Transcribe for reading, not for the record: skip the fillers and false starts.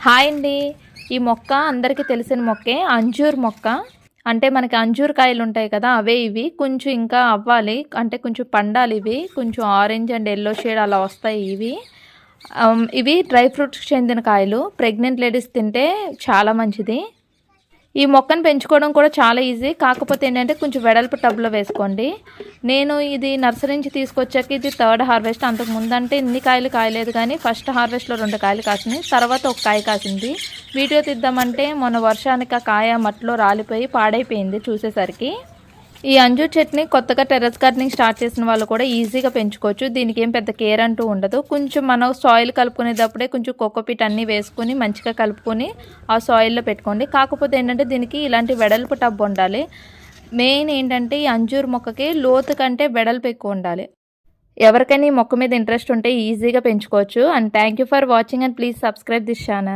Hi అండి. ఈ మొక్క అందరికీ తెలిసిన మొక్కే. అంజూర్ మొక్క. అంటే మనకి అంజూర్ కాయలు ఉంటాయి కదా! అవే ఇవి. కొంచెం ఇంకా అవ్వాలి. అంటే కొంచెం పండాలి ఇవి. కొంచెం ఆరెంజ్ అండ్ యెల్లో షేడ్ అలా వస్తాయి ఇవి. ఇవి డ్రై ఫ్రూట్స్‌కి చెందిన కాయలు. ప్రెగ్నెంట్ లేడీస్ తింటే చాలా మంచిది. ఈ మొక్కను పెంచుకోవడం కూడా చాలా ఈజీ. కాకపోతే ఏంటంటే కొంచెం వెడల్పు టబ్‌లో వేసుకోండి. నేను ఇది నర్సరీ నుంచి తీసుకొచ్చాక ఇది థర్డ్ హార్వెస్ట్. అంతకు ముందంటే ఇన్ని కాయలు కాయలేదు కానీ ఫస్ట్ హార్వెస్ట్‌లో 2 కాయలు కాసినాయి. తర్వాత ఒక కాయ కాసింది. వీడియో తీద్దామంటే మొన్న వర్షానికి ఆ కాయ మట్టిలో రాలిపోయి పాడైపోయింది చూసేసరికి. ఈ అంజూర్ చెట్టుని కొత్తగా టెర్రస్ గార్డెనింగ్ స్టార్ట్ చేసిన వాళ్ళు కూడా ఈజీగా పెంచుకోవచ్చు. దీనికి ఏం పెద్ద కేర్ అంటూ ఉండదు. కొంచెం మనం సాయిల్ కలుపుకునేటప్పుడే కొంచెం కోకోపీట్ అన్నీ వేసుకొని మంచిగా కలుపుకొని ఆ సాయిల్లో పెట్టుకోండి. కాకపోతే ఏంటంటే దీనికి ఇలాంటి వెడల్పు టబ్ ఉండాలి. మెయిన్ ఏంటంటే ఈ అంజూర్ మొక్కకి లోతు కంటే వెడల్పు ఎక్కువ ఉండాలి. ఎవరికైనా ఈ మొక్క మీద ఇంట్రెస్ట్ ఉంటే ఈజీగా పెంచుకోవచ్చు. And thank you for watching and please subscribe this channel.